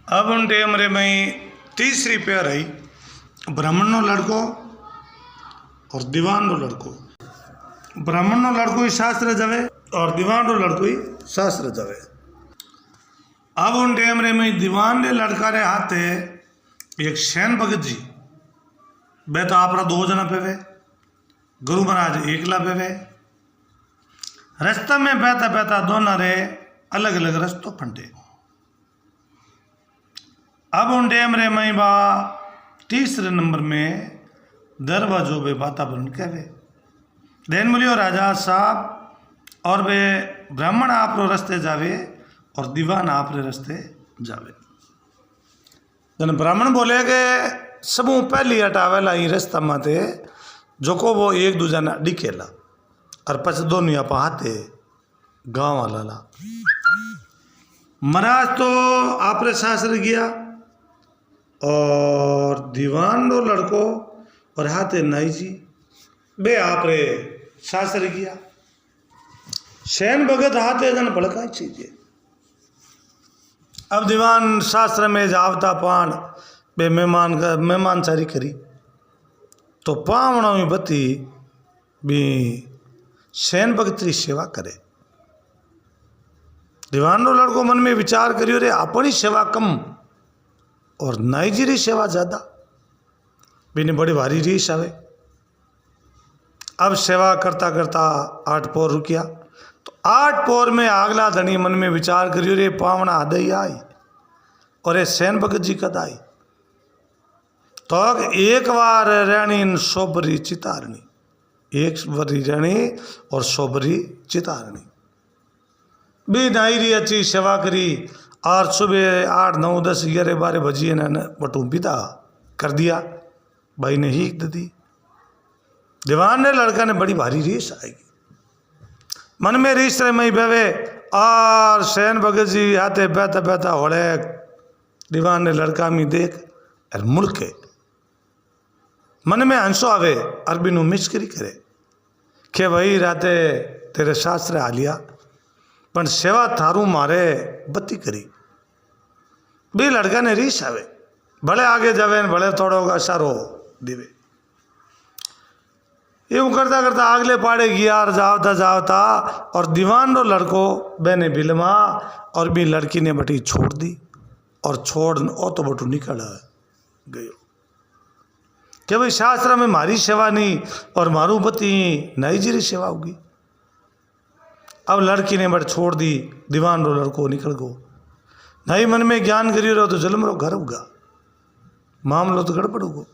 अब उन टेम रे में तीसरी पेयर आई ब्राह्मण नो लड़को और दीवान नो लड़को। ब्राह्मण नो लड़को ही शास्त्र जावे और दीवान नो लड़को ही शास्त्र जावे। अब उन टेम रे में दीवान ने लड़का रे हाथे एक शैन भगत जी बे तो आपरा दो जना पे वे, गुरु महाराज एकला पे वे। रास्ता में बहता बहता दोनों रे अलग अलग रस्तों फंटे। अब उन डेम रे मई बा तीसरे नंबर में दरवाजों पे वातावरण कहे देन बोलियो राजा साहब और वे ब्राह्मण आप रो रस्ते जावे और दीवान आप रे रस्ते जावे। जन ब्राह्मण बोले के सबू पहली हटावेला ही रास्ता माते जो को वो एक दूजा ना डिकेला और पछ दोनों आप हाथे गाँव वाला ला। महाराज तो आप रे शास्त्र गया और दीवान नो लड़को और हाथे नाई जी बे आप रे शास्त्र किया। शैन भगत हाथे जन भड़का चीजे। अब दीवान शास्त्र में जावता पान बे मेहमान चारी करी तो पावणों में बती भी शैन भगत री सेवा करे। दीवान नो लड़को मन में विचार करियो रे अपनी सेवा कम और नाई जी री सेवा ज्यादा बिने बड़ी भारी रीस आवे। अब सेवा करता करता 8 पोर रुकिया तो 8 पोर में आगला धनी मन में विचार करियो रे पावना आदई आई और ये सैन भगत जी कद आई तो एक बार रानी सोबरी चितारणी एक बारी रानी और सोबरी चितारणी भी नाई री अच्छी सेवा करी और सुबह 8, 9, 10, 11, 12 बजे ने बटू पिता कर दिया भाई ने ही दी। दीवान ने लड़का ने बड़ी भारी रीस आएगी मन में रीस रे मई बेवे और सैन भगत जी आते बहता बहता होड़े दीवान ने लड़का में देख और मुड़के मन में हंसो आवे अरबी नु मिस्करी करे के भाई राते तेरे शास्त्र आ लिया पण सेवा थारू मारे बत्ती करी भी लड़का ने रीस आवे भले आगे जावे भले थोड़ो इशारो देवे। यूं करता करता अगले पाड़े गया और जावता जावता और दीवान रो लड़को बहने बिलमा और भी लड़की ने बटी छोड़ दी और छोड़ ओ तो बटू निकल गयो कि भाई शास्त्र में मारी सेवा नहीं और मारू बती नाई जी री सेवा होगी। अब लड़की ने बट छोड़ दी दीवान रो लड़को निकल गो नाई मन में ज्ञान करियो रहो तो जलम रो घर होगा मामलो तो गड़बड़ होगो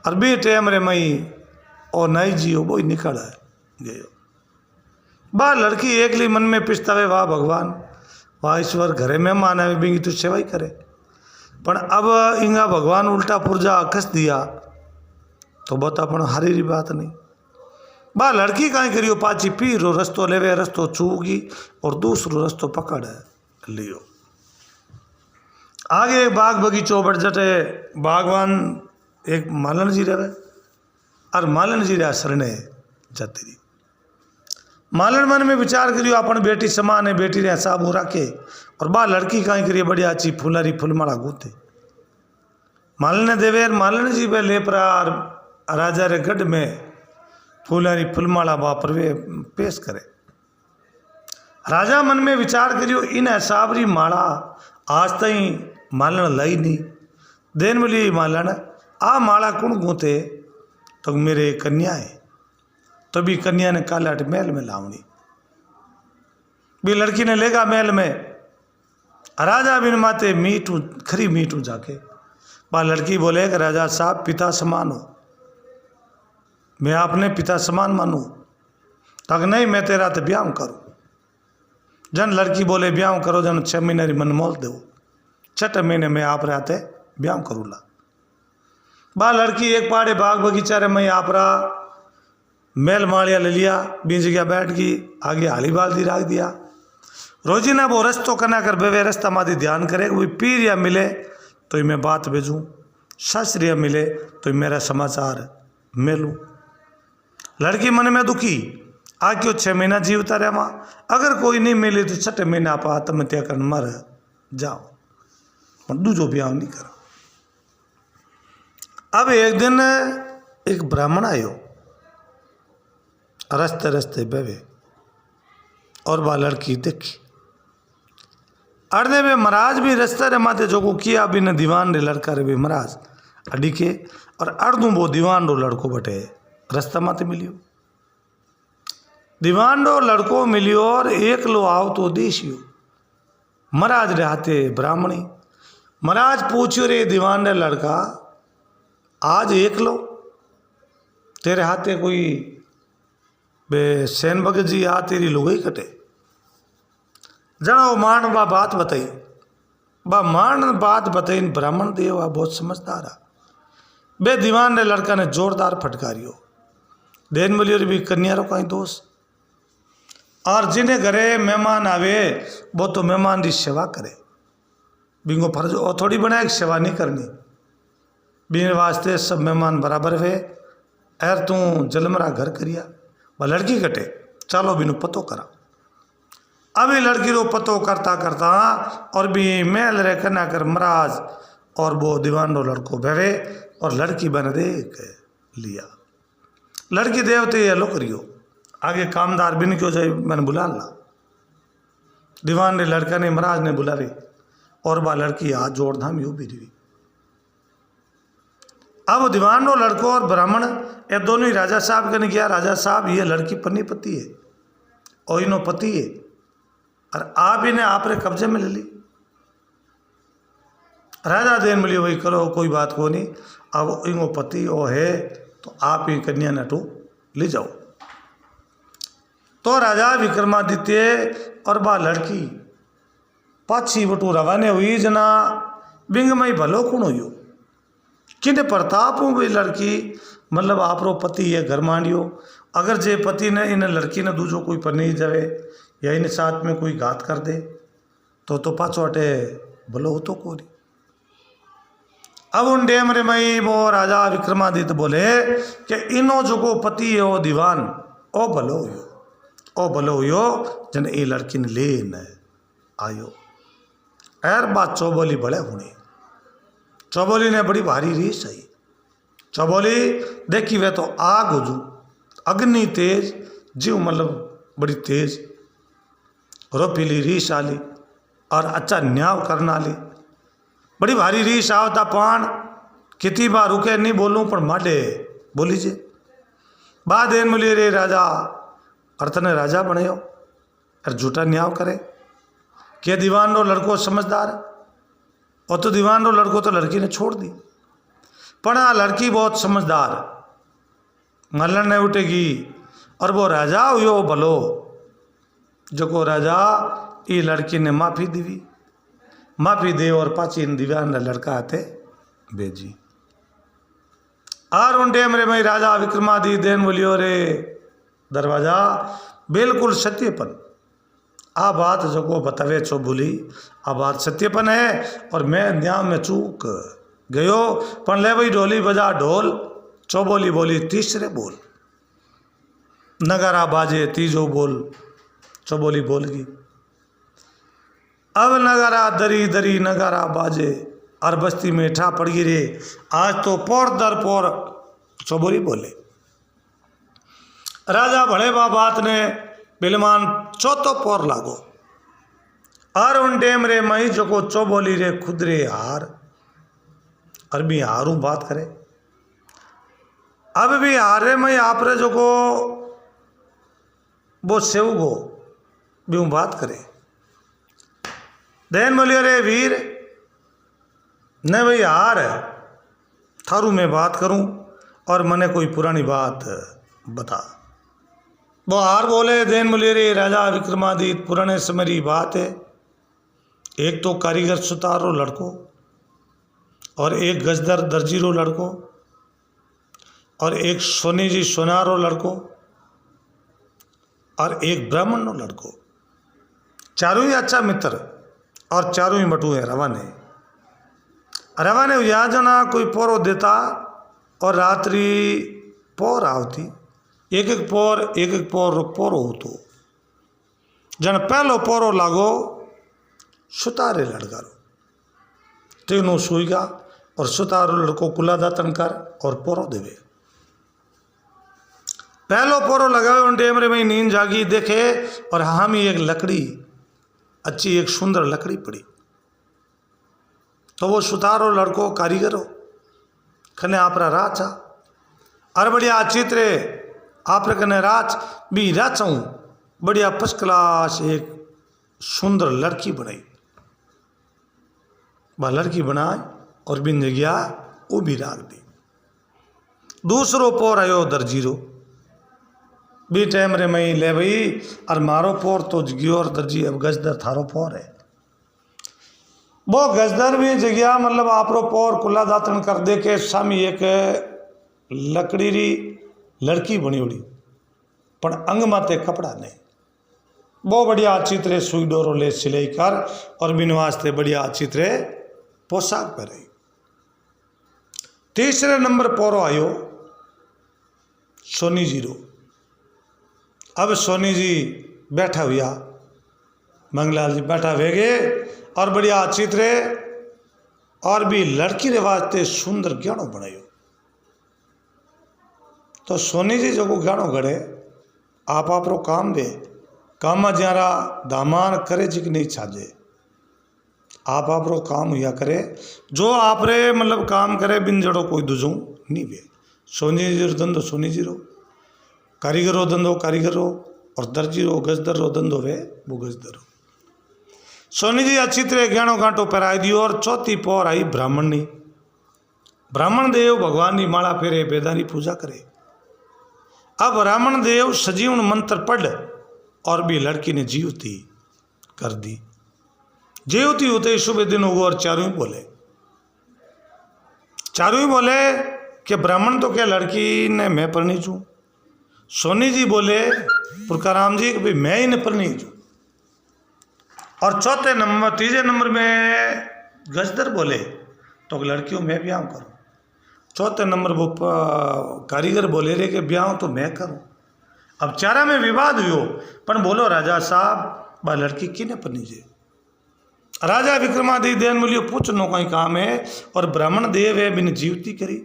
अरबी टाइम रे मई और नाई जी हो वो निकल गयो। बा लड़की एकली मन में पिछतावे वाह भगवान वाह ईश्वर घरे मेहमान आवे बिंगी तू सेवा ही करे पण अब इंगा भगवान उल्टा पुर्जा कस दिया तो बता पण हारी री बात नहीं। बा लड़की कहीं करियो पाची पीरो रस्तो लेवे रस्तो चूगी और दूसरो रस्तो पकड़ लियो। आगे बाग बगीचो बढ़ जटे बागवान एक मालन जी रहे और मालन जी रे शरणे जाती रही। मालन मन में विचार करियो अपन बेटी समान है बेटी रे साबू राखे और बा लड़की कहीं करिए बढ़िया अच्छी फुलारी फुलमाला गूंथे। मालन ने देवे मालन जी पे लेपरा राजा रे गढ़ में फूलारी फुलमाला बापर वे पेश करे। राजा मन में विचार करियो इन हिसाबरी माला आज तई मालन लाई नहीं देन बोली मालन आ माला कुण गूंथे तो मेरे कन्या है तो भी कन्या ने कालाट महल में लावनी भी लड़की ने लेगा महल में राजा बिन माते मीठू खरी मीठू जाके बा लड़की बोले कि राजा साहब पिता समान हो मैं आपने पिता समान मानू तक नहीं मैं तेरा तो ब्याह करूँ। जन लड़की बोले ब्याह करो जन 6 महीने री मन मोल दो 6 महीने में आप रहते ब्याह करूँला। बा लड़की एक पाड़े बाग बगीचा रे मैं आप रहा मेल मालिया ले लिया बीज गया बैठ गई आगे हाली बाल्दी रख दिया। रोजी ना वो रस्तो करना कर बेवे रास्ता मादी ध्यान करे कोई पीर या मिले तो मैं बात भेजूँ शास्त्रीय मिले तो मेरा समाचार मिलूँ। लड़की मन में दुखी आ क्यों 6 महीना जीवता रहे माँ अगर कोई नहीं मिले तो 6 महीना आप आत्महत्या कर मर जाओ। पण दूजो ब्याह नहीं करा। अब एक दिन एक ब्राह्मण आयो, रस्ते रस्ते बेवे और वह लड़की देखी। अर्धे में महाराज भी रस्ते रे माथे जो को किया भी ने दीवान रे लड़का रे भी महाराज अड़ी के और अर्धू वो दीवान रो लड़को बटे रास्ता माथे मिलियो। दीवान रो लड़को मिलियो और एक लो आओ तो देशियो। महाराज रे हाथे ब्राह्मणी। महाराज पूछियो रे दीवान रे लड़का आज एक लो तेरे हाथे कोई बे सेन भगत जी आ तेरी लुगाई कटे। जनो मान बा बात बताई, बा मान बात बताई। ब्राह्मण देव बहुत समझदार है। बे दीवान रे लड़का ने जोरदार फटकारियो। देन बोलियो रे भी कन्या रो कहीं दोष। और जिन्हें घरे मेहमान आवे वो तो मेहमान की सेवा करे, बिंगो फर्ज और थोड़ी बनाए सेवा नहीं करनी। बिन वास्ते सब मेहमान बराबर वे। एर तू जलमरा घर करिया वह लड़की कटे, चलो बिनु पतो करा। अभी लड़की रो पतो करता करता और भी मेल रे कना कर महाराज और वो दीवान रो लड़को बेवे और लड़की बन देख लिया। लड़की देवते ये लो करियो आगे कामदार बिन क्यों जाए मैंने बुला ला। दीवान रे लड़का ने महाराज ने बुलावे और वह लड़की हाथ जोड़ धाम यू भी रही। अब दीवान रो लड़को और ब्राह्मण ये दोनों ही राजा साहब कने गया। राजा साहब ये लड़की पन्नी पति है और इनो पति है और आप इन्हें आप रे कब्जे में ले ली। राजा देन मिली वही करो कोई बात को नहीं। अब इनो पति ओ है तो आप ही कन्या नटू ले जाओ। तो राजा विक्रमादित्य और बा लड़की पाछी बटू रवाने हुई जना बिंग मई भलो कुण हो किने प्रताप हूँ भाई लड़की मतलब आप रो पति है घर मांडियो। अगर जे पति ने इन लड़की ने दूजो कोई पनी जावे या इन साथ में कोई घात कर दे तो पाछो अटे भलो हो तो कोरी। अब उन डेम रे मई वो राजा विक्रमादित्य बोले कि इनो जो को पति है वो दीवान ओ भलो हुयो जन ये लड़की ने ले न आयो। एर बात चौबोली बड़े होने। चौबोली ने बड़ी भारी रीस आई। चौबोली देखी वे तो आग हो अग्नि तेज जीव मतलब बड़ी तेज रोपीली रीस आली और अच्छा न्याव करना ली। बड़ी भारी रीस आवता पान कितनी बार रुके नहीं बोलूँ पर माडे बोली जे बाद एन मिली रे राजा अर्थ ने राजा बने हो और झूठा न्याव करे क्या दीवान रो लड़को समझदार और तो दीवान रो लड़को तो लड़की ने छोड़ दी। पर हाँ लड़की बहुत समझदार मल्लन नहीं उठेगी और वो राजा हुयो भलो जो को राजा ये लड़की ने माफ़ी दी। माफ़ी दे और पाची दीवान लड़का आते बेजी आर उन डेम रे मई राजा विक्रमादित्य देन बोलियो रे दरवाजा बिल्कुल सत्यपन आ बात जो को बतावे चौबोली आ बात सत्यपन है और मैं न्याय में चूक गयो। पर ले भाई ढोली बजा ढोल। चौबोली बोली तीसरे बोल नगारा बाजे तीजो बोल। चौबोली बोल गई अब नगारा दरी दरी नगारा बाजे और बस्ती में ठा पड़ गई रे आज तो पोर दर पोर। चौबोली बोले राजा भले बा बात ने बिलमान चौथो पोर लागो और उन डेम रे मई जो को चौबोली रे खुदरे हार अरबी हारू बात करे। अब भी हारे मई आप रे जो को वो सेव गो भी बात करे। देन बोलियो रे वीर न भाई हार थारू में बात करूं और मने कोई पुरानी बात बता। वो हार बोले देन बोलियो रे राजा विक्रमादित्य पुराने समय की बात है। एक तो कारीगर सुतारो लड़को और एक गजदर दर्जीरो लड़को और एक सोनी जी सोनारो लड़को और एक ब्राह्मण नो लड़को चारों ही अच्छा मित्र और चारों ही बटू है रवाने रवाने यहाँ जना कोई पोरो देता और रात्रि पोर आवती एक एक पोर पोरो होतो जन पहलो पोरो लागो सुतारे लड़का रो तीनों सोईगा और सुतारो लड़को कुला दातन कर और पोरो देवे। पहलो पोरो लगावे उन टेमरे में नींद जागी देखे और हामी एक लकड़ी अच्छी एक सुंदर लकड़ी पड़ी। तो वो सुतारो लड़को कारीगरो खने आपरा राचा अरे बढ़िया चित्रे आप कने राच भी राचाऊँ बढ़िया फर्स्ट क्लास एक सुंदर लड़की बनाई। वह लड़की बनाई और बिन गया वो भी राख दी। दूसरो पोर आयो दर्जीरो बी टाइम रे मई ले भाई और मारो पोर तो जगियो और दर्जी अब गजदर थारो पोर है। वो गजदर भी जगया मतलब आपरो पोर कुल्ला दातन कर दे के सामी एक लकड़ी री लड़की बनी उड़ी पण अंग माते कपड़ा नहीं। बहुत बढ़िया अच्छी तरह सुई डोरो ले सिलाई कर और बिन वास्ते बढ़िया अच्छी तरह पोशाक पहने। तीसरे नंबर पोरो आयो सोनी जी रो। अब सोनी जी बैठा हुआ मंगलाल जी बैठा वेगे और बढ़िया अच्छी तरह और भी लड़की रे वास्ते सुंदर गहणो बनायो। तो सोनी जी जो गहणो गढ़े आप रो काम वे काम ज्यारा दामान करे जी नहीं छाजे आप रो काम हुआ करे जो आप रे मतलब काम करे बिन जड़ो कोई दूजो नहीं वे। सोनी जी रो धंधो सोनी जी रो, कारीगरो धंधो कारीगरो और दर्जी रो गजदर रो धंधो वे वो गजदर रो। सोनी जी अच्छी तरह गहणो गांठो पहराई दियो और चौथी पोर आई ब्राह्मण नी। ब्राह्मण देव भगवान की माला फेरे बेदारी पूजा करे। अब ब्राह्मण देव सजीवन मंत्र पढ़ और भी लड़की ने जीवती कर दी। जीवती होते ही सुबह दिन उगो और चारों ही बोले कि ब्राह्मण तो क्या लड़की ने मैं परनी चूँ। सोनी जी बोले पुरकाराम जी कि भाई मैं ही ने परनी चूँ। और तीसरे नंबर में गजदर बोले तो लड़कियों मैं ब्याह करूँ। चौथे नंबर वो कारीगर बोले रे कि ब्याह तो मैं करूँ। अब चारा में विवाद हुयो पर बोलो राजा साहब बा लड़की किने पनी जे। राजा विक्रमादित्य देन बोलियो पूछनो कोई काम है और ब्राह्मण देव है बिन जीवती करी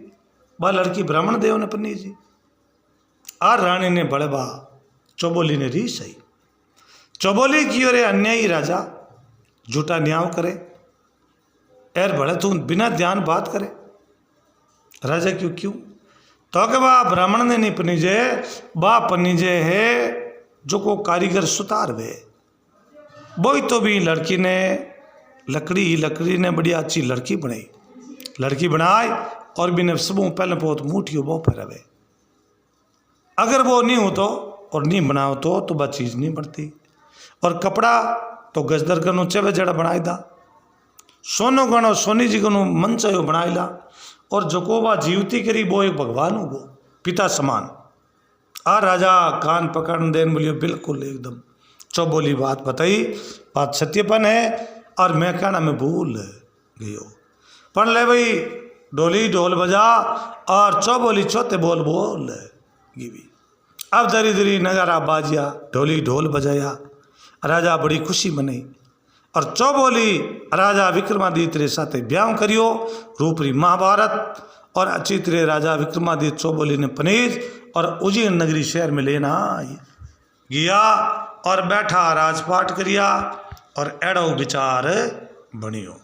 बा लड़की ब्राह्मण देव ने पनी जी। आ रानी ने बड़बा चौबोली ने री सही चौबोली की ओरे अन्यायी राजा झूठा न्याय करे एर बड़े तू बिना ध्यान बात करे। राजा क्यों तो के बा ब्राह्मण ने नहीं पनीजे बा पनीजे है जो को कारीगर सुतार वे वही तो भी लड़की ने लकड़ी ने बढ़िया अच्छी लड़की बनाई और बिन सब पहले बहुत मूठियो वो पहरावे। अगर वो नहीं हो तो और नहीं बनाओ तो वह चीज़ नहीं बनती। और कपड़ा तो गजदर कनो चवे जड़ा बनाई दा सोनो गणो सोनी जी कनो मन चाहो बनाई ला और जो को वह जीवती करी वो एक भगवान हो वो पिता समान। आ राजा कान पकड़ देन बोलियो बिल्कुल एकदम चौबोली बात बताई बात सत्यपन है और मैं कहना मैं भूल गयो पर ले भाई डोली ढोल बजा और चौबोली चौथे बोल गिवी। अब धीरे धीरे नगारा बाजिया ढोली ढोल बजाया राजा बड़ी खुशी मनाई और चौबोली राजा विक्रमादित्य रे साथे ब्याह करियो रूपरी महाभारत और अच्छी तरह राजा विक्रमादित्य चौबोली ने पनीज और उज्जैन नगरी शहर में लेना गया और बैठा राजपाट करिया और एड़ो विचार बनियो।